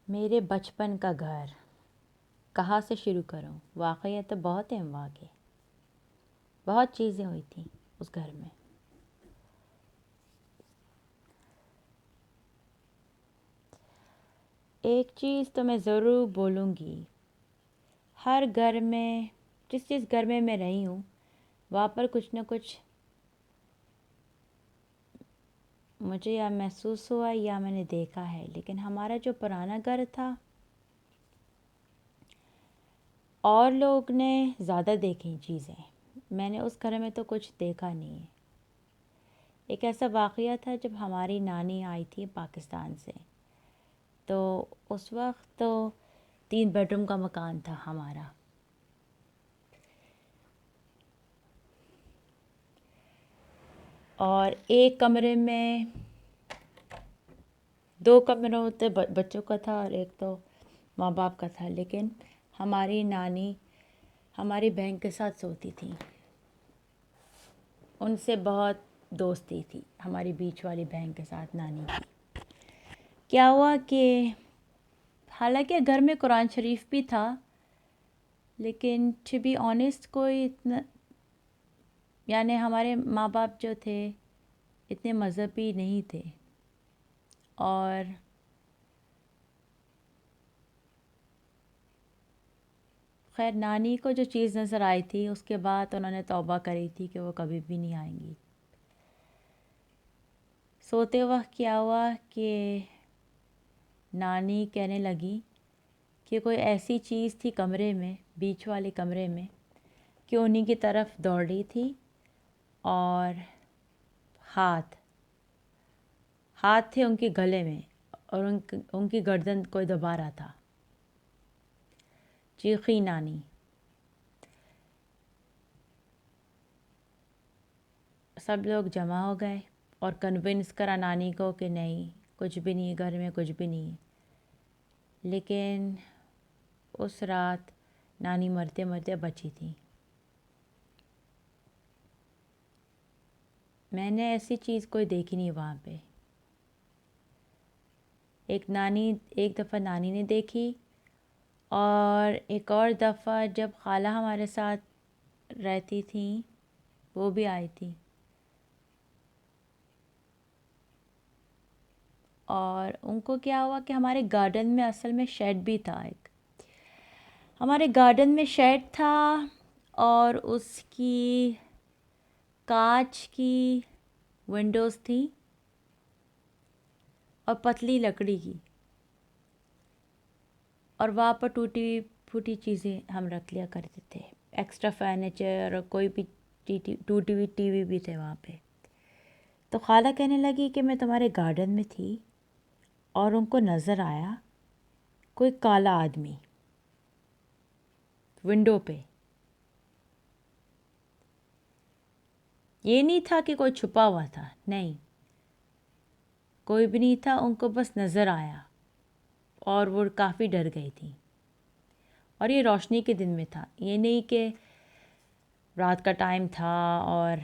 मेरे बचपन का घर, कहाँ से शुरू करूँ। वाक़या तो बहुत है वहाँ के, बहुत चीज़ें हुई थी उस घर में। एक चीज़ तो मैं ज़रूर बोलूँगी, हर घर में, जिस घर में मैं रही हूँ वहाँ पर कुछ न कुछ मुझे या महसूस हुआ या मैंने देखा है। लेकिन हमारा जो पुराना घर था, और लोग ने ज़्यादा देखी चीज़ें, मैंने उस घर में तो कुछ देखा नहीं है। एक ऐसा वाक़या था जब हमारी नानी आई थी पाकिस्तान से, तो उस वक्त तो 3 बेडरूम का मकान था हमारा। और एक कमरे में 2 कमरों तो बच्चों का था और एक तो माँ बाप का था। लेकिन हमारी नानी हमारी बहन के साथ सोती थी, उनसे बहुत दोस्ती थी हमारी बीच वाली बहन के साथ नानी की। क्या हुआ कि हालांकि घर में कुरान शरीफ भी था, लेकिन टू बी ऑनेस्ट कोई इतना, यानी हमारे माँ बाप जो थे इतने मज़हबी नहीं थे। और खैर, नानी को जो चीज़ नज़र आई थी उसके बाद उन्होंने तौबा करी थी कि वो कभी भी नहीं आएंगी। सोते वक्त क्या हुआ कि नानी कहने लगी कि कोई ऐसी चीज़ थी कमरे में, बीच वाले कमरे में, कि उन्हीं की तरफ दौड़ रही थी। और हाथ हाथ थे उनके गले में, और उनकी गर्दन कोई दबा रहा था। चीखी नानी। सब लोग जमा हो गए और कन्विंस करा नानी को कि नहीं, कुछ भी नहीं है घर में, कुछ भी नहीं है। लेकिन उस रात नानी मरते मरते बची थी। मैंने ऐसी चीज़ कोई देखी नहीं वहाँ पे। एक दफ़ा नानी ने देखी, और एक और दफ़ा जब खाला हमारे साथ रहती थी वो भी आई थी। और उनको क्या हुआ कि हमारे गार्डन में असल में शेड भी था एक। हमारे गार्डन में शेड था और उसकी कांच की विंडोज़ थी और पतली लकड़ी की। और वहाँ पर टूटी फूटी चीज़ें हम रख लिया करते थे, एक्स्ट्रा फर्नीचर, और कोई भी टूटी हुई टीवी भी थे वहाँ पे। तो खाला कहने लगी कि मैं तुम्हारे गार्डन में थी और उनको नज़र आया कोई काला आदमी विंडो पे। ये नहीं था कि कोई छुपा हुआ था, नहीं, कोई भी नहीं था, उनको बस नज़र आया और वो काफ़ी डर गई थी। और ये रोशनी के दिन में था, ये नहीं कि रात का टाइम था। और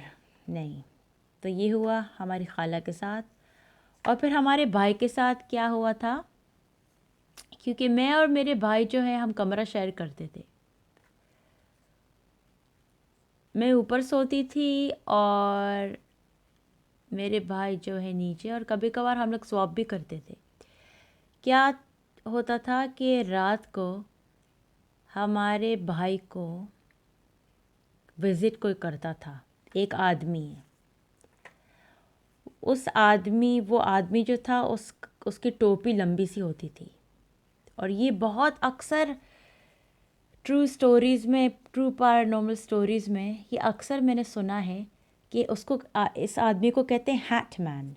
नहीं, तो ये हुआ हमारी खाला के साथ। और फिर हमारे भाई के साथ क्या हुआ था, क्योंकि मैं और मेरे भाई जो है हम कमरा शेयर करते थे। मैं ऊपर सोती थी और मेरे भाई जो है नीचे, और कभी कभार हम लोग स्वैप भी करते थे। क्या होता था कि रात को हमारे भाई को विज़िट कोई करता था, एक आदमी है। वो आदमी जो था उसकी टोपी लंबी सी होती थी। और ये बहुत अक्सर ट्रू पैरानॉर्मल स्टोरीज़ में ये अक्सर मैंने सुना है कि इस आदमी को कहते हैं हैट मैन।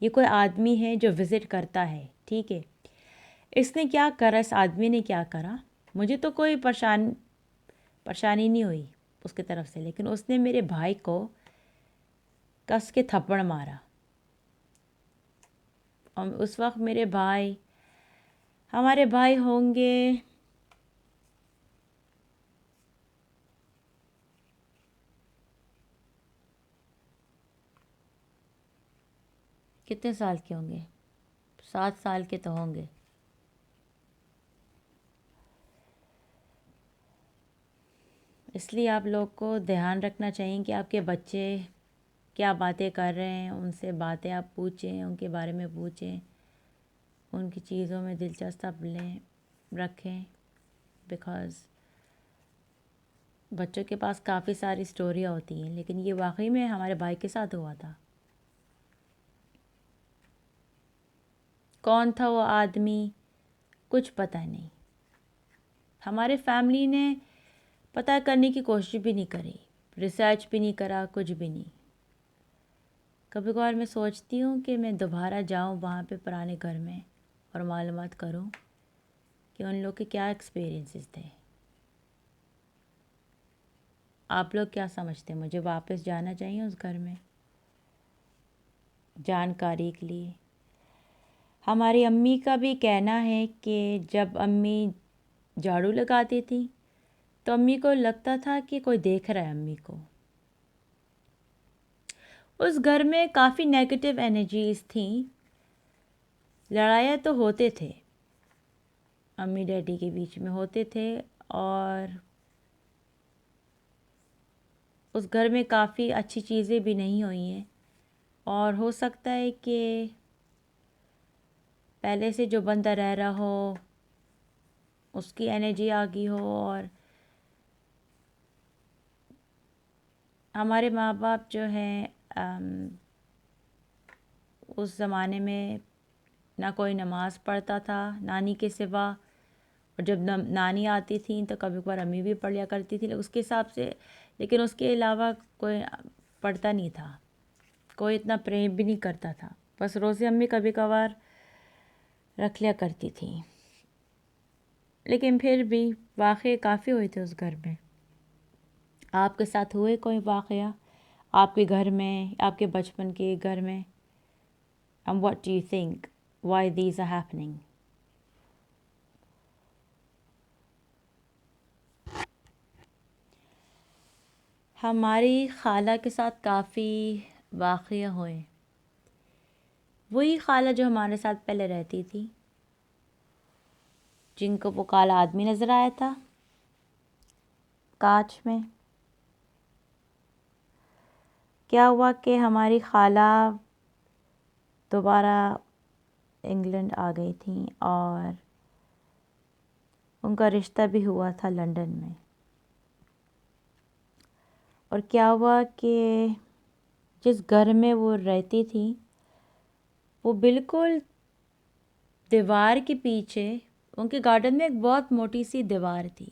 ये कोई आदमी है जो विज़िट करता है, ठीक है। इसने क्या करा, इस आदमी ने क्या करा, मुझे तो कोई परेशानी नहीं हुई उसकी तरफ से, लेकिन उसने मेरे भाई को कस के थप्पड़ मारा। और उस वक्त हमारे भाई होंगे कितने साल के होंगे, 7 साल के तो होंगे। इसलिए आप लोग को ध्यान रखना चाहिए कि आपके बच्चे क्या बातें कर रहे हैं, उनसे बातें आप पूछें, उनके बारे में पूछें, उनकी चीज़ों में दिलचस्प लें रखें। बिकॉज़ बच्चों के पास काफ़ी सारी स्टोरियाँ होती हैं, लेकिन ये वाकई में हमारे भाई के साथ हुआ था। कौन था वो आदमी, कुछ पता नहीं। हमारे फैमिली ने पता करने की कोशिश भी नहीं करी, रिसर्च भी नहीं करा, कुछ भी नहीं। कभी कभार मैं सोचती हूँ कि मैं दोबारा जाऊँ वहाँ पे पुराने घर में और मालूमात करूँ कि उन लोग के क्या एक्सपीरियंसेस थे। आप लोग क्या समझते हैं, मुझे वापस जाना चाहिए उस घर में जानकारी के लिए? हमारी अम्मी का भी कहना है कि जब अम्मी झाड़ू लगाती थी तो अम्मी को लगता था कि कोई देख रहा है अम्मी को। उस घर में काफ़ी नेगेटिव एनर्जीज थी। लड़ाइयाँ तो होते थे, अम्मी डैडी के बीच में होते थे, और उस घर में काफ़ी अच्छी चीज़ें भी नहीं हुई हैं। और हो सकता है कि पहले से जो बंदा रह रहा हो उसकी एनर्जी आ गई हो, और हमारे माँ बाप जो हैं उस ज़माने में ना कोई नमाज़ पढ़ता था नानी के सिवा, और जब नानी आती थी तो कभी कभार अम्मी भी पढ़ लिया करती थी उसके हिसाब से, लेकिन उसके अलावा कोई पढ़ता नहीं था, कोई इतना प्रेम भी नहीं करता था। बस रोज़े अम्मी कभी कभार रख लिया करती थी, लेकिन फिर भी वाक़े काफ़ी हुए थे उस घर में। आपके साथ हुए कोई वाक़या आपके घर में, आपके बचपन के घर में? And what do you think why these are happening? हमारी खाला के साथ काफ़ी वाक़या हुए। वही खाला जो हमारे साथ पहले रहती थी, जिनको वो काला आदमी नज़र आया था कांच में। क्या हुआ कि हमारी खाला दोबारा इंग्लैंड आ गई थी और उनका रिश्ता भी हुआ था लंदन में। और क्या हुआ कि जिस घर में वो रहती थी वो बिल्कुल दीवार के पीछे, उनके गार्डन में एक बहुत मोटी सी दीवार थी,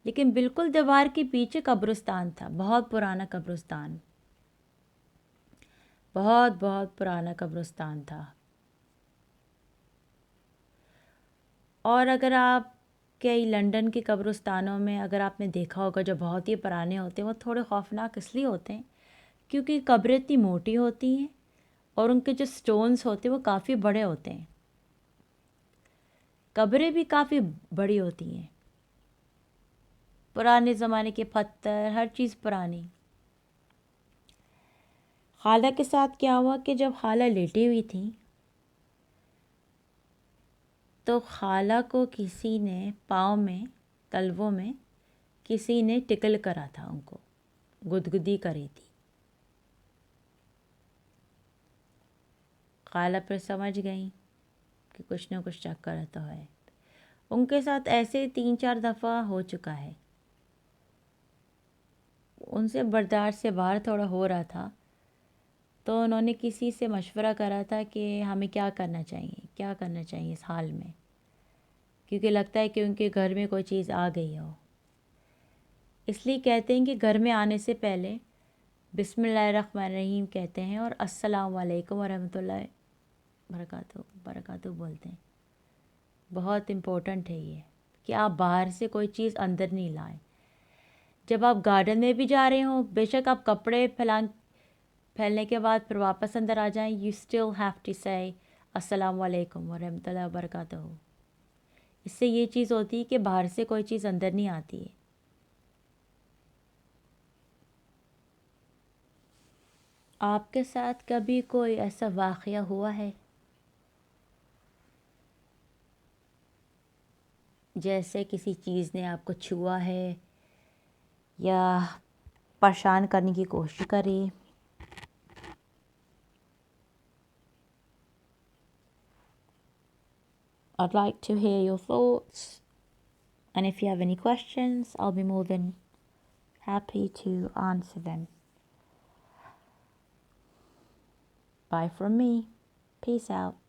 लेकिन बिल्कुल दीवार के पीछे कब्रिस्तान था, बहुत पुराना कब्रिस्तान, बहुत बहुत पुराना कब्रिस्तान था। और अगर आप कई लंदन के कब्रिस्तानों में अगर आपने देखा होगा जो बहुत ही पुराने होते हैं, वो थोड़े खौफनाक इसलिए होते हैं क्योंकि कब्रें इतनी मोटी होती हैं और उनके जो स्टोन्स होते हैं वो काफ़ी बड़े होते हैं। कब्रें भी काफ़ी बड़ी होती हैं, पुराने ज़माने के पत्थर, हर चीज़ पुरानी। खाला के साथ क्या हुआ कि जब खाला लेटी हुई थी तो खाला को किसी ने पाँव में, तलवों में किसी ने टिकल करा था, उनको गुदगुदी करी थी। खाला पर समझ गई कि कुछ न कुछ चक्कर तो है। उनके साथ ऐसे 3-4 दफ़ा हो चुका है। उनसे बर्दाश्त से बाहर थोड़ा हो रहा था, तो उन्होंने किसी से मशवरा करा था कि हमें क्या करना चाहिए, क्या करना चाहिए इस हाल में, क्योंकि लगता है कि उनके घर में कोई चीज़ आ गई हो। इसलिए कहते हैं कि घर में आने से पहले बिस्मिल्लाहिर्रहमानिर्रहीम कहते हैं और अस्सलाम वालेकुम वरहमतुल्लाहि बरकातहू बोलते हैं। बहुत इम्पोर्टेंट है ये कि आप बाहर से कोई चीज़ अंदर नहीं लाएं। जब आप गार्डन में भी जा रहे हो, बेशक आप कपड़े फैलने के बाद फिर वापस अंदर आ जाएं, यू स्टिल हैव टू से अस्सलाम वालेकुम वरहमतुल्लाहि वबरकातुहू। इससे ये चीज़ होती है कि बाहर से कोई चीज़ अंदर नहीं आती है। आपके साथ कभी कोई ऐसा वाक़या हुआ है जैसे किसी चीज़ ने आपको छुआ है या परेशान करने की कोशिश करे। I'd like to hear your thoughts, and if you have any questions, I'll be more than happy to answer them. Bye from me. Peace out.